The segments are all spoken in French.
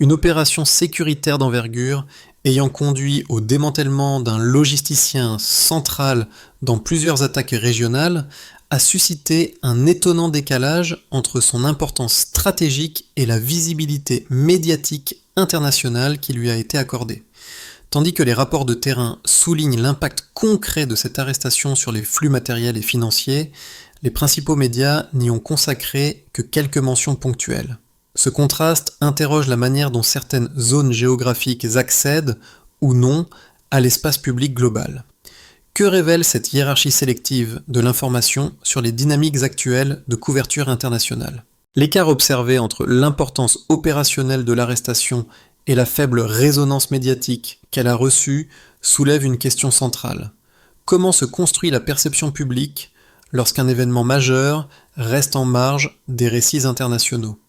Une opération sécuritaire d'envergure ayant conduit au démantèlement d'un logisticien central dans plusieurs attaques régionales a suscité un étonnant décalage entre son importance stratégique et la visibilité médiatique internationale qui lui a été accordée. Tandis que les rapports de terrain soulignent l'impact concret de cette arrestation sur les flux matériels et financiers, les principaux médias n'y ont consacré que quelques mentions ponctuelles. Ce contraste interroge la manière dont certaines zones géographiques accèdent, ou non, à l'espace public global. Que révèle cette hiérarchie sélective de l'information sur les dynamiques actuelles de couverture internationale ? L'écart observé entre l'importance opérationnelle de l'arrestation et la faible résonance médiatique qu'elle a reçue soulève une question centrale. Comment se construit la perception publique lorsqu'un événement majeur reste en marge des récits internationaux ?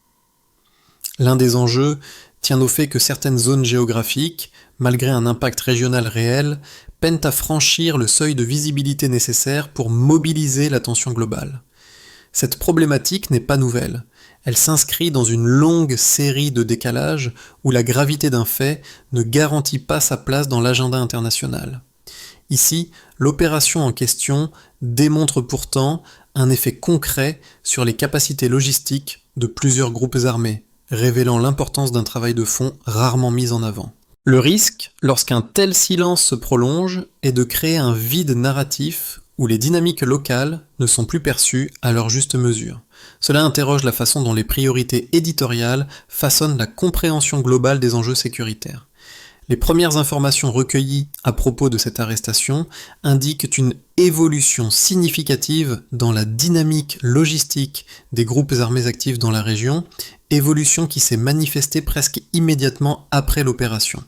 L'un des enjeux tient au fait que certaines zones géographiques, malgré un impact régional réel, peinent à franchir le seuil de visibilité nécessaire pour mobiliser l'attention globale. Cette problématique n'est pas nouvelle. Elle s'inscrit dans une longue série de décalages où la gravité d'un fait ne garantit pas sa place dans l'agenda international. Ici, l'opération en question démontre pourtant un effet concret sur les capacités logistiques de plusieurs groupes armés, révélant l'importance d'un travail de fond rarement mis en avant. Le risque, lorsqu'un tel silence se prolonge, est de créer un vide narratif où les dynamiques locales ne sont plus perçues à leur juste mesure. Cela interroge la façon dont les priorités éditoriales façonnent la compréhension globale des enjeux sécuritaires. Les premières informations recueillies à propos de cette arrestation indiquent une évolution significative dans la dynamique logistique des groupes armés actifs dans la région, évolution qui s'est manifestée presque immédiatement après l'opération.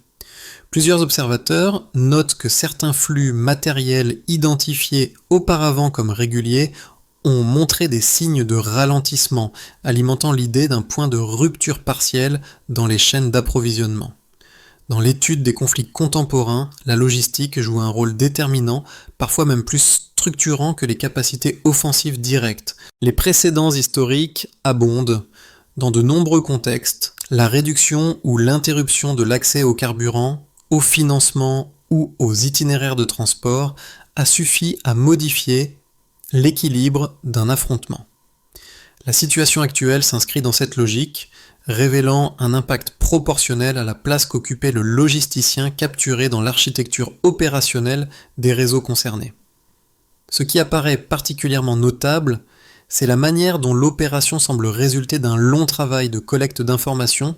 Plusieurs observateurs notent que certains flux matériels identifiés auparavant comme réguliers ont montré des signes de ralentissement, alimentant l'idée d'un point de rupture partielle dans les chaînes d'approvisionnement. Dans l'étude des conflits contemporains, la logistique joue un rôle déterminant, parfois même plus structurant que les capacités offensives directes. Les précédents historiques abondent. Dans de nombreux contextes, la réduction ou l'interruption de l'accès au carburant, au financement ou aux itinéraires de transport a suffi à modifier l'équilibre d'un affrontement. La situation actuelle s'inscrit dans cette logique, révélant un impact proportionnel à la place qu'occupait le logisticien capturé dans l'architecture opérationnelle des réseaux concernés. Ce qui apparaît particulièrement notable, c'est la manière dont l'opération semble résulter d'un long travail de collecte d'informations,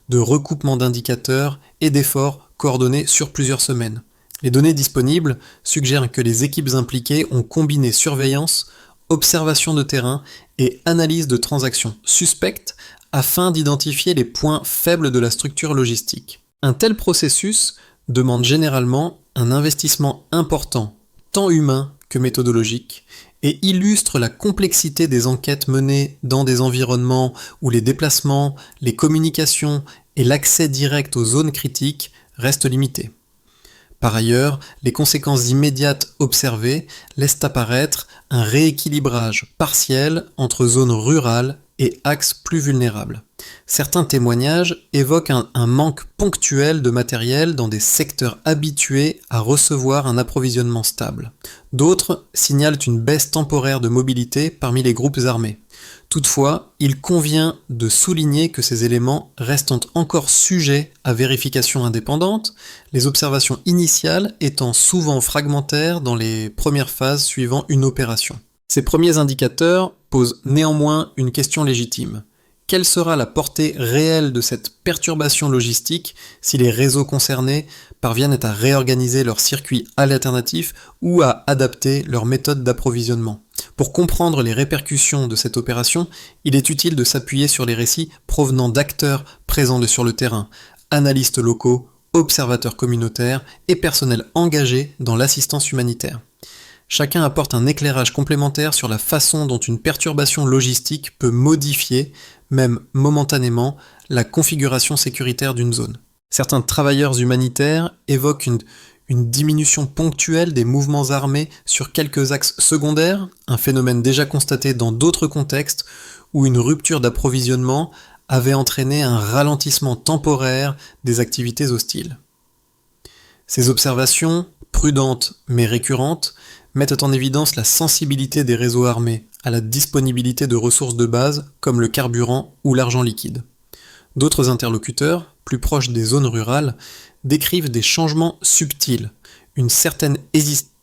de recoupement d'indicateurs et d'efforts coordonnés sur plusieurs semaines. Les données disponibles suggèrent que les équipes impliquées ont combiné surveillance, observation de terrain et analyse de transactions suspectes afin d'identifier les points faibles de la structure logistique. Un tel processus demande généralement un investissement important, tant humain que méthodologique, et illustre la complexité des enquêtes menées dans des environnements où les déplacements, les communications et l'accès direct aux zones critiques restent limités. Par ailleurs, les conséquences immédiates observées laissent apparaître un rééquilibrage partiel entre zones rurales et axes plus vulnérables. Certains témoignages évoquent un manque ponctuel de matériel dans des secteurs habitués à recevoir un approvisionnement stable. D'autres signalent une baisse temporaire de mobilité parmi les groupes armés. Toutefois, il convient de souligner que ces éléments restent encore sujets à vérification indépendante, les observations initiales étant souvent fragmentaires dans les premières phases suivant une opération. Ces premiers indicateurs posent néanmoins une question légitime. Quelle sera la portée réelle de cette perturbation logistique si les réseaux concernés parviennent à réorganiser leurs circuits alternatifs ou à adapter leurs méthodes d'approvisionnement ? Pour comprendre les répercussions de cette opération, il est utile de s'appuyer sur les récits provenant d'acteurs présents sur le terrain, analystes locaux, observateurs communautaires et personnels engagés dans l'assistance humanitaire. Chacun apporte un éclairage complémentaire sur la façon dont une perturbation logistique peut modifier, même momentanément, la configuration sécuritaire d'une zone. Certains travailleurs humanitaires évoquent une diminution ponctuelle des mouvements armés sur quelques axes secondaires, un phénomène déjà constaté dans d'autres contextes, ou une rupture d'approvisionnement avait entraîné un ralentissement temporaire des activités hostiles. Ces observations, prudentes mais récurrentes, mettent en évidence la sensibilité des réseaux armés à la disponibilité de ressources de base comme le carburant ou l'argent liquide. D'autres interlocuteurs, plus proches des zones rurales, décrivent des changements subtils, une certaine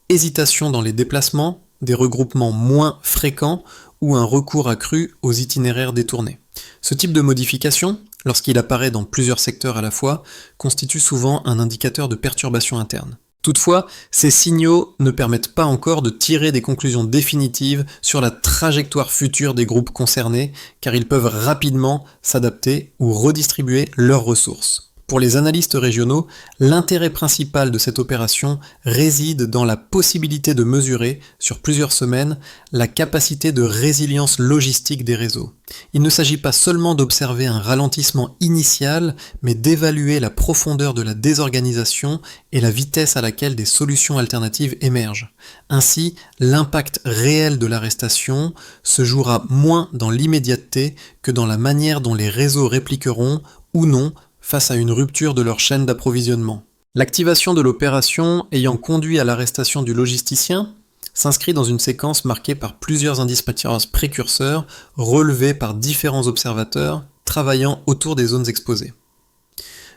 hésitation dans les déplacements, des regroupements moins fréquents ou un recours accru aux itinéraires détournés. Ce type de modification, lorsqu'il apparaît dans plusieurs secteurs à la fois, constitue souvent un indicateur de perturbation interne. Toutefois, ces signaux ne permettent pas encore de tirer des conclusions définitives sur la trajectoire future des groupes concernés, car ils peuvent rapidement s'adapter ou redistribuer leurs ressources. Pour les analystes régionaux, l'intérêt principal de cette opération réside dans la possibilité de mesurer, sur plusieurs semaines, la capacité de résilience logistique des réseaux. Il ne s'agit pas seulement d'observer un ralentissement initial, mais d'évaluer la profondeur de la désorganisation et la vitesse à laquelle des solutions alternatives émergent. Ainsi, l'impact réel de l'arrestation se jouera moins dans l'immédiateté que dans la manière dont les réseaux répliqueront ou non face à une rupture de leur chaîne d'approvisionnement. L'activation de l'opération ayant conduit à l'arrestation du logisticien s'inscrit dans une séquence marquée par plusieurs indices précurseurs relevés par différents observateurs travaillant autour des zones exposées.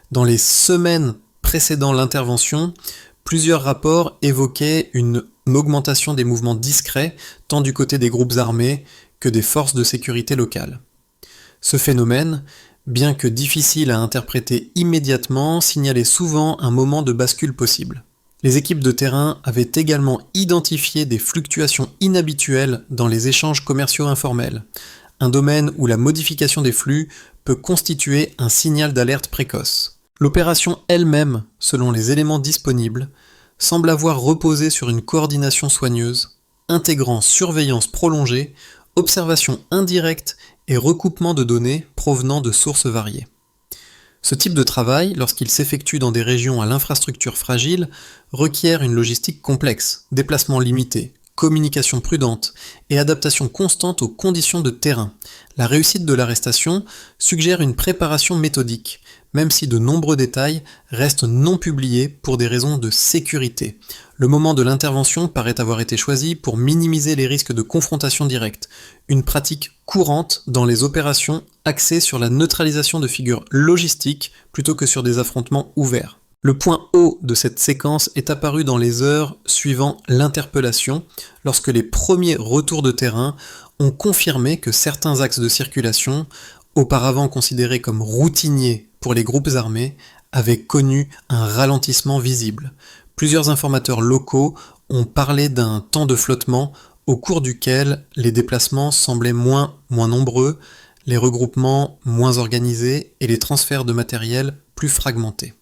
Dans les semaines précédant l'intervention, plusieurs rapports évoquaient une augmentation des mouvements discrets tant du côté des groupes armés que des forces de sécurité locales. Ce phénomène, bien que difficile à interpréter immédiatement, signalait souvent un moment de bascule possible. Les équipes de terrain avaient également identifié des fluctuations inhabituelles dans les échanges commerciaux informels, un domaine où la modification des flux peut constituer un signal d'alerte précoce. L'opération elle-même, selon les éléments disponibles, semble avoir reposé sur une coordination soigneuse, intégrant surveillance prolongée, observation indirecte et recoupement de données provenant de sources variées. Ce type de travail, lorsqu'il s'effectue dans des régions à l'infrastructure fragile, requiert une logistique complexe, déplacements limités, communication prudente et adaptation constante aux conditions de terrain. La réussite de l'arrestation suggère une préparation méthodique, même si de nombreux détails restent non publiés pour des raisons de sécurité. Le moment de l'intervention paraît avoir été choisi pour minimiser les risques de confrontation directe, une pratique courante dans les opérations axées sur la neutralisation de figures logistiques plutôt que sur des affrontements ouverts. Le point haut de cette séquence est apparu dans les heures suivant l'interpellation, lorsque les premiers retours de terrain ont confirmé que certains axes de circulation, auparavant considérés comme routiniers pour les groupes armés, avaient connu un ralentissement visible. Plusieurs informateurs locaux ont parlé d'un temps de flottement au cours duquel les déplacements semblaient moins nombreux, les regroupements moins organisés et les transferts de matériel plus fragmentés.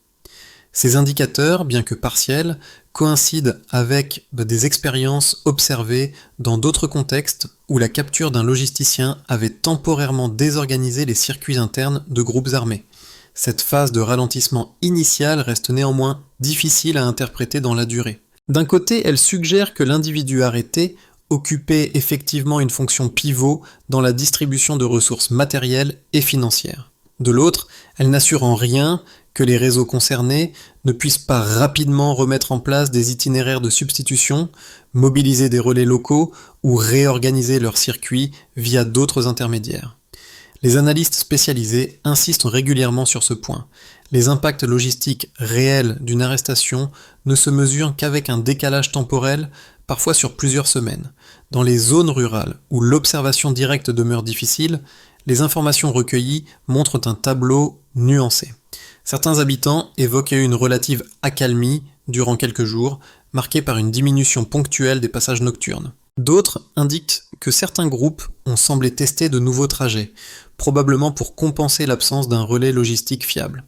Ces indicateurs, bien que partiels, coïncident avec des expériences observées dans d'autres contextes où la capture d'un logisticien avait temporairement désorganisé les circuits internes de groupes armés. Cette phase de ralentissement initial reste néanmoins difficile à interpréter dans la durée. D'un côté, elle suggère que l'individu arrêté occupait effectivement une fonction pivot dans la distribution de ressources matérielles et financières. De l'autre, elle n'assure en rien que les réseaux concernés ne puissent pas rapidement remettre en place des itinéraires de substitution, mobiliser des relais locaux ou réorganiser leurs circuits via d'autres intermédiaires. Les analystes spécialisés insistent régulièrement sur ce point. Les impacts logistiques réels d'une arrestation ne se mesurent qu'avec un décalage temporel, parfois sur plusieurs semaines. Dans les zones rurales où l'observation directe demeure difficile, les informations recueillies montrent un tableau nuancé. Certains habitants évoquaient une relative accalmie durant quelques jours, marquée par une diminution ponctuelle des passages nocturnes. D'autres indiquent que certains groupes ont semblé tester de nouveaux trajets, probablement pour compenser l'absence d'un relais logistique fiable.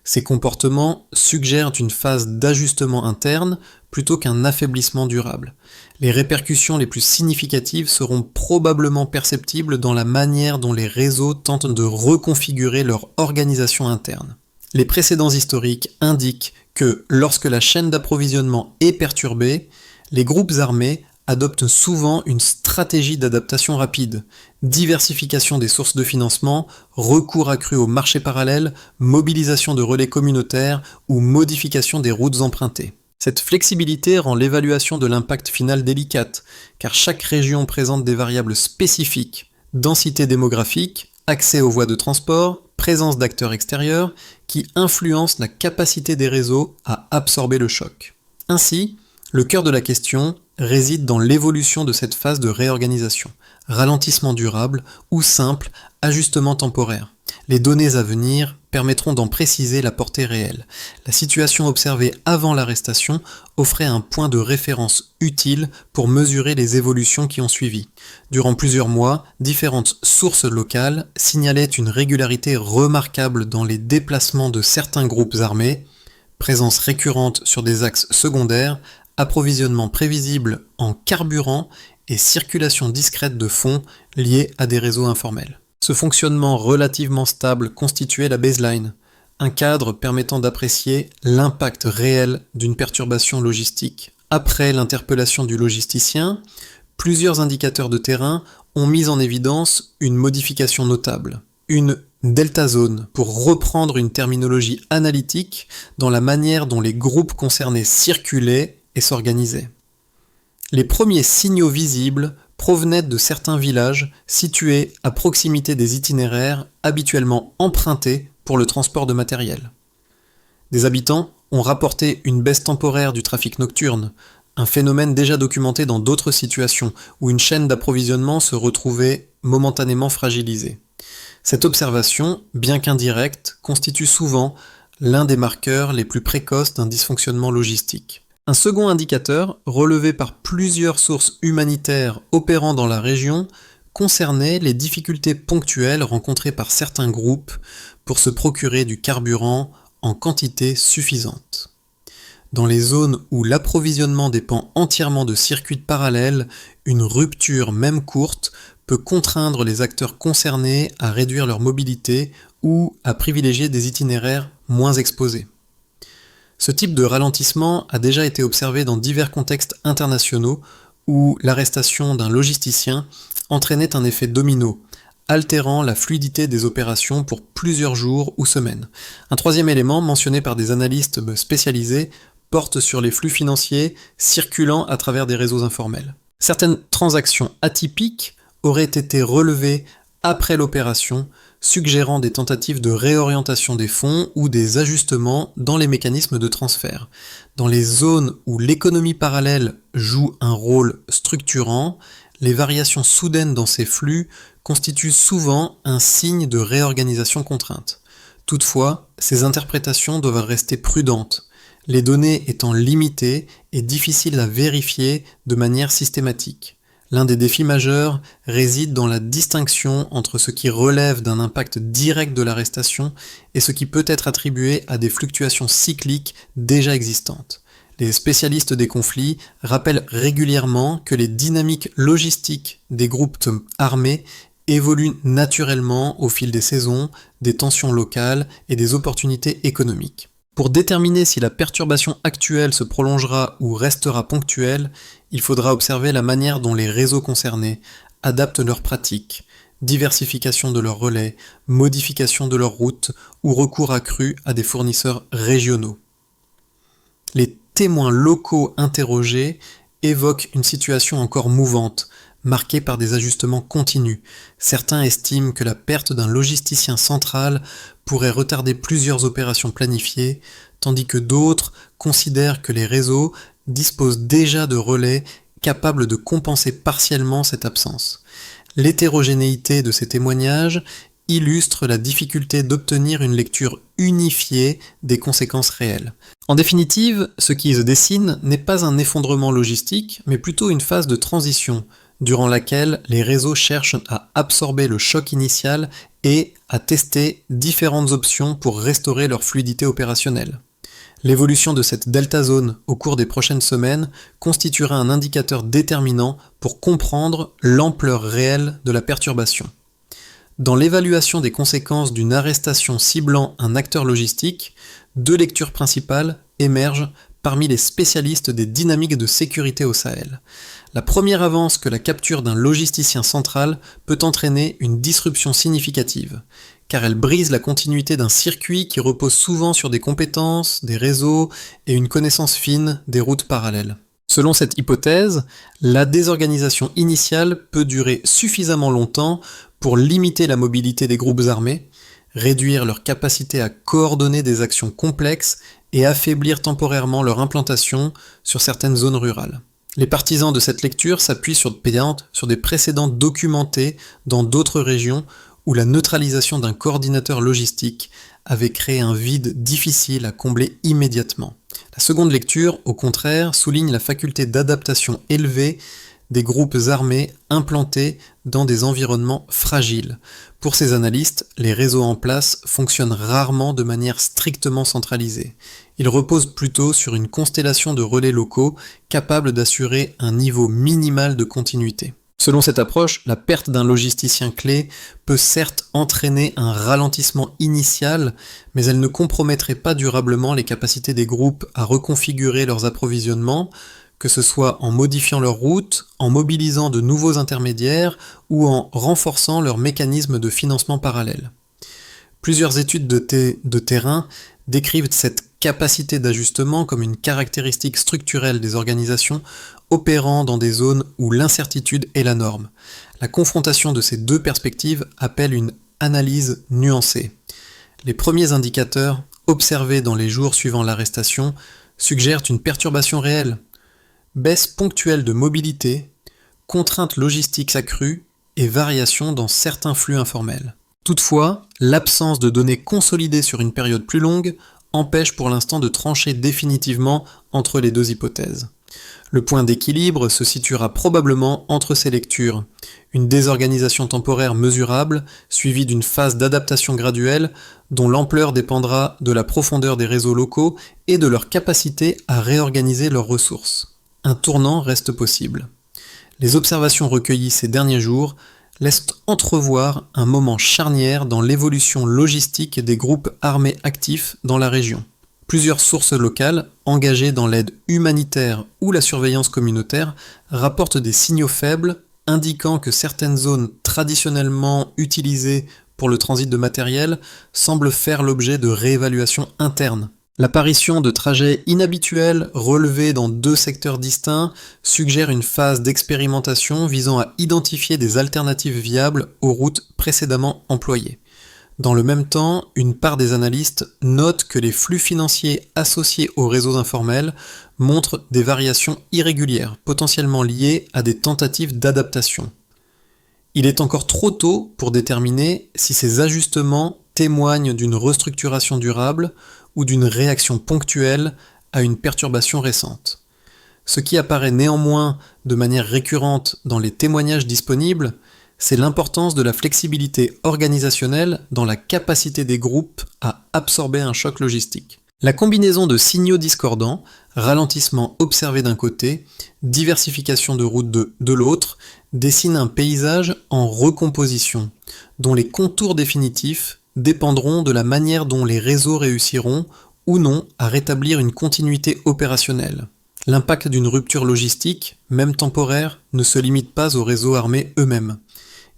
Ces comportements suggèrent une phase d'ajustement interne plutôt qu'un affaiblissement durable. Les répercussions les plus significatives seront probablement perceptibles dans la manière dont les réseaux tentent de reconfigurer leur organisation interne. Les précédents historiques indiquent que lorsque la chaîne d'approvisionnement est perturbée, les groupes armés adoptent souvent une stratégie d'adaptation rapide, diversification des sources de financement, recours accru aux marchés parallèles, mobilisation de relais communautaires ou modification des routes empruntées. Cette flexibilité rend l'évaluation de l'impact final délicate, car chaque région présente des variables spécifiques, densité démographique, accès aux voies de transport, présence d'acteurs extérieurs, qui influencent la capacité des réseaux à absorber le choc. Ainsi, le cœur de la question réside dans l'évolution de cette phase de réorganisation, ralentissement durable ou simple ajustement temporaire. Les données à venir permettront d'en préciser la portée réelle. La situation observée avant l'arrestation offrait un point de référence utile pour mesurer les évolutions qui ont suivi. Durant plusieurs mois, différentes sources locales signalaient une régularité remarquable dans les déplacements de certains groupes armés, présence récurrente sur des axes secondaires, approvisionnement prévisible en carburant et circulation discrète de fonds liés à des réseaux informels. Ce fonctionnement relativement stable constituait la baseline, un cadre permettant d'apprécier l'impact réel d'une perturbation logistique. Après l'interpellation du logisticien, plusieurs indicateurs de terrain ont mis en évidence une modification notable, une delta zone, pour reprendre une terminologie analytique dans la manière dont les groupes concernés circulaient et s'organisaient. Les premiers signaux visibles provenaient de certains villages situés à proximité des itinéraires habituellement empruntés pour le transport de matériel. Des habitants ont rapporté une baisse temporaire du trafic nocturne, un phénomène déjà documenté dans d'autres situations où une chaîne d'approvisionnement se retrouvait momentanément fragilisée. Cette observation, bien qu'indirecte, constitue souvent l'un des marqueurs les plus précoces d'un dysfonctionnement logistique. Un second indicateur, relevé par plusieurs sources humanitaires opérant dans la région, concernait les difficultés ponctuelles rencontrées par certains groupes pour se procurer du carburant en quantité suffisante. Dans les zones où l'approvisionnement dépend entièrement de circuits parallèles, une rupture, même courte, peut contraindre les acteurs concernés à réduire leur mobilité ou à privilégier des itinéraires moins exposés. Ce type de ralentissement a déjà été observé dans divers contextes internationaux où l'arrestation d'un logisticien entraînait un effet domino, altérant la fluidité des opérations pour plusieurs jours ou semaines. Un troisième élément, mentionné par des analystes spécialisés, porte sur les flux financiers circulant à travers des réseaux informels. Certaines transactions atypiques auraient été relevées après l'opération, suggérant des tentatives de réorientation des fonds ou des ajustements dans les mécanismes de transfert. Dans les zones où l'économie parallèle joue un rôle structurant, les variations soudaines dans ces flux constituent souvent un signe de réorganisation contrainte. Toutefois, ces interprétations doivent rester prudentes, les données étant limitées et difficiles à vérifier de manière systématique. L'un des défis majeurs réside dans la distinction entre ce qui relève d'un impact direct de l'arrestation et ce qui peut être attribué à des fluctuations cycliques déjà existantes. Les spécialistes des conflits rappellent régulièrement que les dynamiques logistiques des groupes armés évoluent naturellement au fil des saisons, des tensions locales et des opportunités économiques. Pour déterminer si la perturbation actuelle se prolongera ou restera ponctuelle, il faudra observer la manière dont les réseaux concernés adaptent leurs pratiques, diversification de leurs relais, modification de leurs routes ou recours accru à des fournisseurs régionaux. Les témoins locaux interrogés évoquent une situation encore mouvante, marquée par des ajustements continus. Certains estiment que la perte d'un logisticien central pourrait retarder plusieurs opérations planifiées, tandis que d'autres considèrent que les réseaux disposent déjà de relais capables de compenser partiellement cette absence. L'hétérogénéité de ces témoignages illustre la difficulté d'obtenir une lecture unifiée des conséquences réelles. En définitive, ce qui se dessine n'est pas un effondrement logistique, mais plutôt une phase de transition, durant laquelle les réseaux cherchent à absorber le choc initial et à tester différentes options pour restaurer leur fluidité opérationnelle. L'évolution de cette delta zone au cours des prochaines semaines constituera un indicateur déterminant pour comprendre l'ampleur réelle de la perturbation. Dans l'évaluation des conséquences d'une arrestation ciblant un acteur logistique, deux lectures principales émergent parmi les spécialistes des dynamiques de sécurité au Sahel. La première avance que la capture d'un logisticien central peut entraîner une disruption significative, car elle brise la continuité d'un circuit qui repose souvent sur des compétences, des réseaux et une connaissance fine des routes parallèles. Selon cette hypothèse, la désorganisation initiale peut durer suffisamment longtemps pour limiter la mobilité des groupes armés, réduire leur capacité à coordonner des actions complexes et affaiblir temporairement leur implantation sur certaines zones rurales. Les partisans de cette lecture s'appuient sur des précédents documentés dans d'autres régions où la neutralisation d'un coordinateur logistique avait créé un vide difficile à combler immédiatement. La seconde lecture, au contraire, souligne la faculté d'adaptation élevée des groupes armés implantés dans des environnements fragiles. Pour ces analystes, les réseaux en place fonctionnent rarement de manière strictement centralisée. Ils reposent plutôt sur une constellation de relais locaux capables d'assurer un niveau minimal de continuité. Selon cette approche, la perte d'un logisticien clé peut certes entraîner un ralentissement initial, mais elle ne compromettrait pas durablement les capacités des groupes à reconfigurer leurs approvisionnements, que ce soit en modifiant leur route, en mobilisant de nouveaux intermédiaires ou en renforçant leurs mécanismes de financement parallèles. Plusieurs études de terrain décrivent cette capacité d'ajustement comme une caractéristique structurelle des organisations opérant dans des zones où l'incertitude est la norme. La confrontation de ces deux perspectives appelle une analyse nuancée. Les premiers indicateurs, observés dans les jours suivant l'arrestation, suggèrent une perturbation réelle. Baisse ponctuelle de mobilité, contraintes logistiques accrues et variations dans certains flux informels. Toutefois, l'absence de données consolidées sur une période plus longue empêche pour l'instant de trancher définitivement entre les deux hypothèses. Le point d'équilibre se situera probablement entre ces lectures, une désorganisation temporaire mesurable, suivie d'une phase d'adaptation graduelle dont l'ampleur dépendra de la profondeur des réseaux locaux et de leur capacité à réorganiser leurs ressources. Un tournant reste possible. Les observations recueillies ces derniers jours laissent entrevoir un moment charnière dans l'évolution logistique des groupes armés actifs dans la région. Plusieurs sources locales, engagées dans l'aide humanitaire ou la surveillance communautaire, rapportent des signaux faibles indiquant que certaines zones traditionnellement utilisées pour le transit de matériel semblent faire l'objet de réévaluations internes. L'apparition de trajets inhabituels relevés dans deux secteurs distincts suggère une phase d'expérimentation visant à identifier des alternatives viables aux routes précédemment employées. Dans le même temps, une part des analystes note que les flux financiers associés aux réseaux informels montrent des variations irrégulières, potentiellement liées à des tentatives d'adaptation. Il est encore trop tôt pour déterminer si ces ajustements témoignent d'une restructuration durable ou d'une réaction ponctuelle à une perturbation récente. Ce qui apparaît néanmoins de manière récurrente dans les témoignages disponibles, c'est l'importance de la flexibilité organisationnelle dans la capacité des groupes à absorber un choc logistique. La combinaison de signaux discordants, ralentissement observé d'un côté, diversification de routes de l'autre, dessine un paysage en recomposition, dont les contours définitifs dépendront de la manière dont les réseaux réussiront ou non à rétablir une continuité opérationnelle. L'impact d'une rupture logistique, même temporaire, ne se limite pas aux réseaux armés eux-mêmes.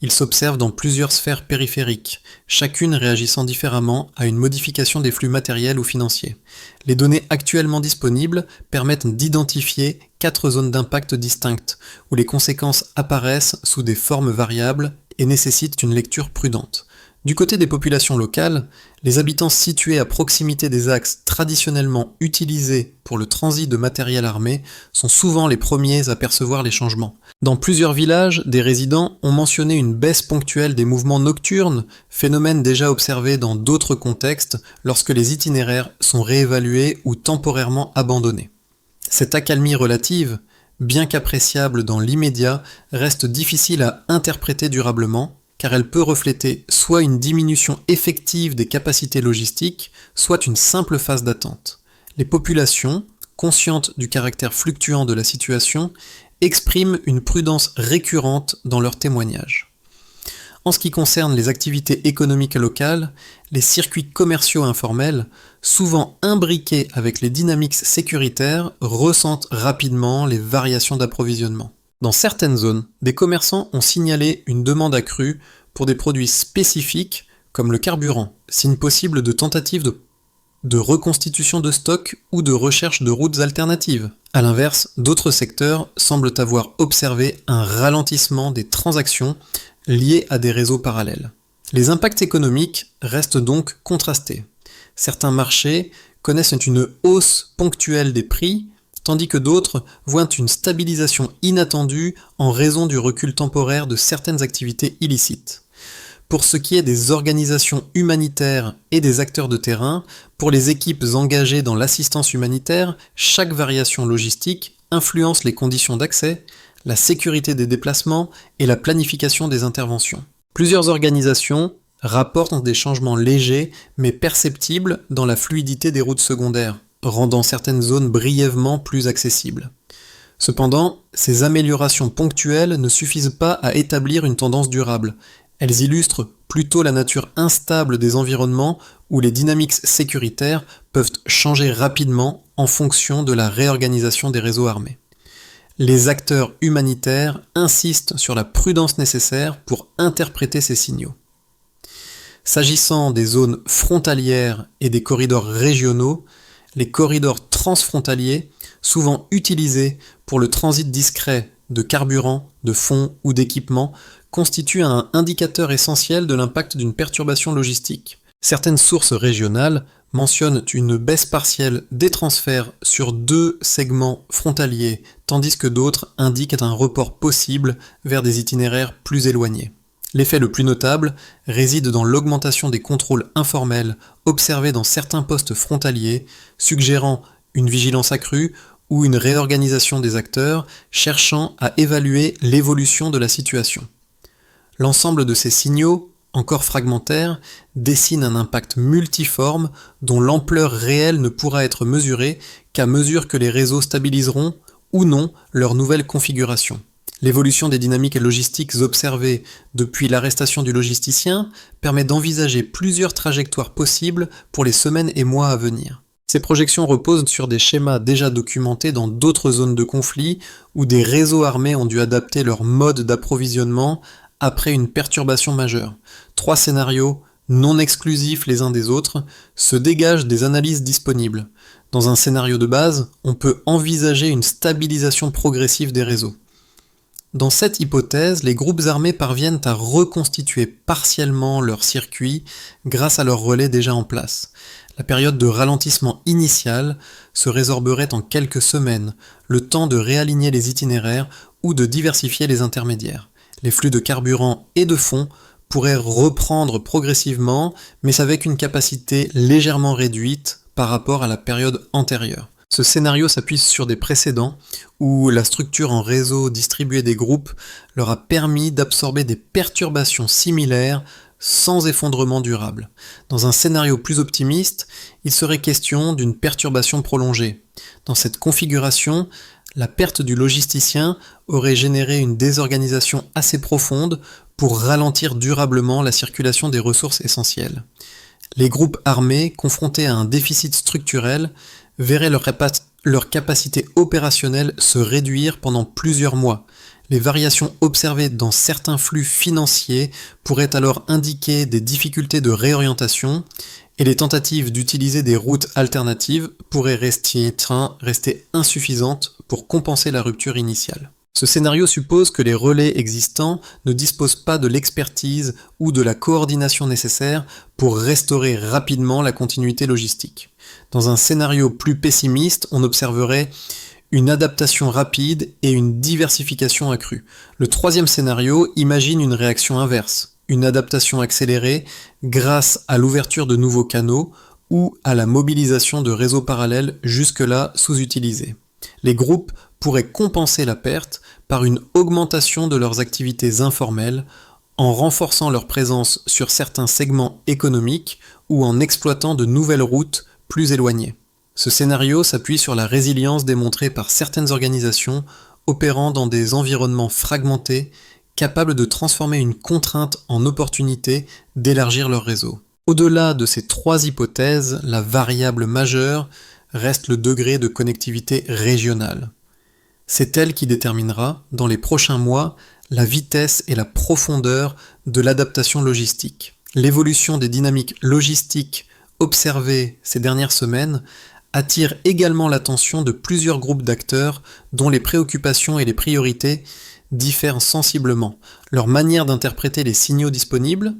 Il s'observe dans plusieurs sphères périphériques, chacune réagissant différemment à une modification des flux matériels ou financiers. Les données actuellement disponibles permettent d'identifier 4 zones d'impact distinctes, où les conséquences apparaissent sous des formes variables et nécessitent une lecture prudente. Du côté des populations locales, les habitants situés à proximité des axes traditionnellement utilisés pour le transit de matériel armé sont souvent les premiers à percevoir les changements. Dans plusieurs villages, des résidents ont mentionné une baisse ponctuelle des mouvements nocturnes, phénomène déjà observé dans d'autres contextes lorsque les itinéraires sont réévalués ou temporairement abandonnés. Cette accalmie relative, bien qu'appréciable dans l'immédiat, reste difficile à interpréter durablement, car elle peut refléter soit une diminution effective des capacités logistiques, soit une simple phase d'attente. Les populations, conscientes du caractère fluctuant de la situation, expriment une prudence récurrente dans leurs témoignages. En ce qui concerne les activités économiques locales, les circuits commerciaux informels, souvent imbriqués avec les dynamiques sécuritaires, ressentent rapidement les variations d'approvisionnement. Dans certaines zones, des commerçants ont signalé une demande accrue pour des produits spécifiques comme le carburant, signe possible de tentatives de reconstitution de stock ou de recherche de routes alternatives. A l'inverse, d'autres secteurs semblent avoir observé un ralentissement des transactions liées à des réseaux parallèles. Les impacts économiques restent donc contrastés. Certains marchés connaissent une hausse ponctuelle des prix, tandis que d'autres voient une stabilisation inattendue en raison du recul temporaire de certaines activités illicites. Pour ce qui est des organisations humanitaires et des acteurs de terrain, pour les équipes engagées dans l'assistance humanitaire, chaque variation logistique influence les conditions d'accès, la sécurité des déplacements et la planification des interventions. Plusieurs organisations rapportent des changements légers mais perceptibles dans la fluidité des routes secondaires, rendant certaines zones brièvement plus accessibles. Cependant, ces améliorations ponctuelles ne suffisent pas à établir une tendance durable. Elles illustrent plutôt la nature instable des environnements où les dynamiques sécuritaires peuvent changer rapidement en fonction de la réorganisation des réseaux armés. Les acteurs humanitaires insistent sur la prudence nécessaire pour interpréter ces signaux. S'agissant des zones frontalières et des corridors régionaux, les corridors transfrontaliers, souvent utilisés pour le transit discret de carburant, de fonds ou d'équipements, constituent un indicateur essentiel de l'impact d'une perturbation logistique. Certaines sources régionales mentionnent une baisse partielle des transferts sur 2 segments frontaliers, tandis que d'autres indiquent un report possible vers des itinéraires plus éloignés. L'effet le plus notable réside dans l'augmentation des contrôles informels observés dans certains postes frontaliers, suggérant une vigilance accrue ou une réorganisation des acteurs cherchant à évaluer l'évolution de la situation. L'ensemble de ces signaux, encore fragmentaires, dessine un impact multiforme dont l'ampleur réelle ne pourra être mesurée qu'à mesure que les réseaux stabiliseront ou non leur nouvelle configuration. L'évolution des dynamiques logistiques observées depuis l'arrestation du logisticien permet d'envisager plusieurs trajectoires possibles pour les semaines et mois à venir. Ces projections reposent sur des schémas déjà documentés dans d'autres zones de conflit où des réseaux armés ont dû adapter leur mode d'approvisionnement après une perturbation majeure. 3 scénarios, non exclusifs les uns des autres, se dégagent des analyses disponibles. Dans un scénario de base, on peut envisager une stabilisation progressive des réseaux. Dans cette hypothèse, les groupes armés parviennent à reconstituer partiellement leur circuit grâce à leurs relais déjà en place. La période de ralentissement initial se résorberait en quelques semaines, le temps de réaligner les itinéraires ou de diversifier les intermédiaires. Les flux de carburant et de fonds pourraient reprendre progressivement, mais avec une capacité légèrement réduite par rapport à la période antérieure. Ce scénario s'appuie sur des précédents où la structure en réseau distribué des groupes leur a permis d'absorber des perturbations similaires sans effondrement durable. Dans un scénario plus optimiste, il serait question d'une perturbation prolongée. Dans cette configuration, la perte du logisticien aurait généré une désorganisation assez profonde pour ralentir durablement la circulation des ressources essentielles. Les groupes armés, confrontés à un déficit structurel, verraient leur capacité opérationnelle se réduire pendant plusieurs mois. Les variations observées dans certains flux financiers pourraient alors indiquer des difficultés de réorientation et les tentatives d'utiliser des routes alternatives pourraient rester insuffisantes pour compenser la rupture initiale. Ce scénario suppose que les relais existants ne disposent pas de l'expertise ou de la coordination nécessaires pour restaurer rapidement la continuité logistique. Dans un scénario plus pessimiste, on observerait une adaptation rapide et une diversification accrue. Le 3e scénario imagine une réaction inverse, une adaptation accélérée grâce à l'ouverture de nouveaux canaux ou à la mobilisation de réseaux parallèles jusque-là sous-utilisés. Les groupes pourraient compenser la perte par une augmentation de leurs activités informelles en renforçant leur présence sur certains segments économiques ou en exploitant de nouvelles routes plus éloignées. Ce scénario s'appuie sur la résilience démontrée par certaines organisations opérant dans des environnements fragmentés capables de transformer une contrainte en opportunité d'élargir leur réseau. Au-delà de ces trois hypothèses, la variable majeure reste le degré de connectivité régionale. C'est elle qui déterminera, dans les prochains mois, la vitesse et la profondeur de l'adaptation logistique. L'évolution des dynamiques logistiques observées ces dernières semaines attire également l'attention de plusieurs groupes d'acteurs dont les préoccupations et les priorités diffèrent sensiblement. Leur manière d'interpréter les signaux disponibles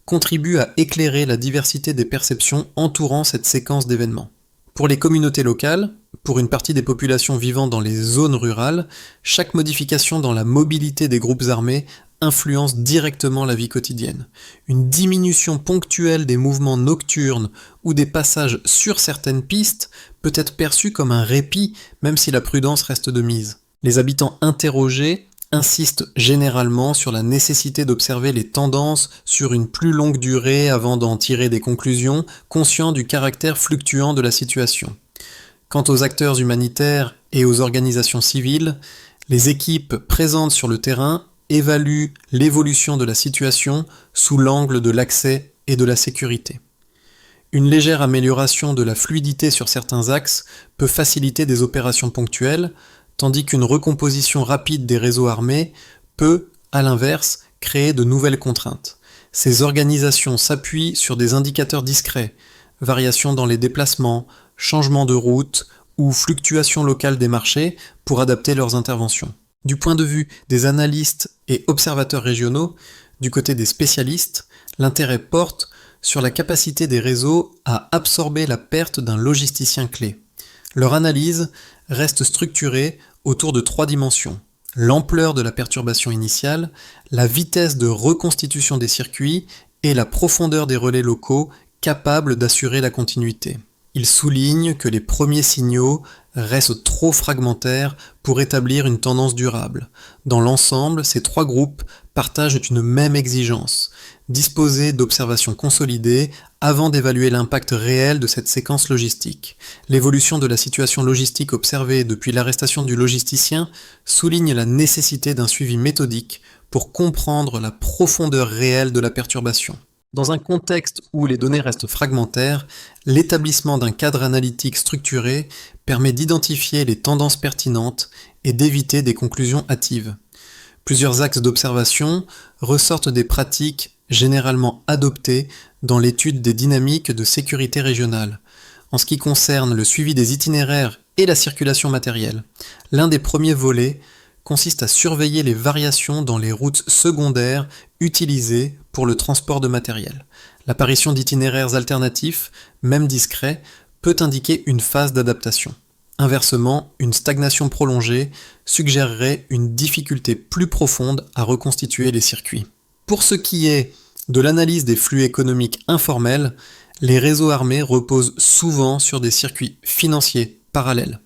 contribue à éclairer la diversité des perceptions entourant cette séquence d'événements. Pour les communautés locales, pour une partie des populations vivant dans les zones rurales, chaque modification dans la mobilité des groupes armés influence directement la vie quotidienne. Une diminution ponctuelle des mouvements nocturnes ou des passages sur certaines pistes peut être perçue comme un répit, même si la prudence reste de mise. Les habitants interrogés insistent généralement sur la nécessité d'observer les tendances sur une plus longue durée avant d'en tirer des conclusions, conscients du caractère fluctuant de la situation. Quant aux acteurs humanitaires et aux organisations civiles, les équipes présentes sur le terrain évaluent l'évolution de la situation sous l'angle de l'accès et de la sécurité. Une légère amélioration de la fluidité sur certains axes peut faciliter des opérations ponctuelles, tandis qu'une recomposition rapide des réseaux armés peut, à l'inverse, créer de nouvelles contraintes. Ces organisations s'appuient sur des indicateurs discrets, variations dans les déplacements, changements de route ou fluctuations locales des marchés pour adapter leurs interventions. Du point de vue des analystes et observateurs régionaux, du côté des spécialistes, l'intérêt porte sur la capacité des réseaux à absorber la perte d'un logisticien clé. Leur analyse reste structurée autour de trois dimensions: l'ampleur de la perturbation initiale, la vitesse de reconstitution des circuits et la profondeur des relais locaux capables d'assurer la continuité. Il souligne que les premiers signaux restent trop fragmentaires pour établir une tendance durable. Dans l'ensemble, ces trois groupes partagent une même exigence: disposer d'observations consolidées avant d'évaluer l'impact réel de cette séquence logistique. L'évolution de la situation logistique observée depuis l'arrestation du logisticien souligne la nécessité d'un suivi méthodique pour comprendre la profondeur réelle de la perturbation. Dans un contexte où les données restent fragmentaires, l'établissement d'un cadre analytique structuré permet d'identifier les tendances pertinentes et d'éviter des conclusions hâtives. Plusieurs axes d'observation ressortent des pratiques généralement adoptées dans l'étude des dynamiques de sécurité régionale. En ce qui concerne le suivi des itinéraires et la circulation matérielle, l'un des premiers volets consiste à surveiller les variations dans les routes secondaires utilisées pour le transport de matériel. L'apparition d'itinéraires alternatifs, même discrets, peut indiquer une phase d'adaptation. Inversement, une stagnation prolongée suggérerait une difficulté plus profonde à reconstituer les circuits. Pour ce qui est de l'analyse des flux économiques informels, les réseaux armés reposent souvent sur des circuits financiers parallèles.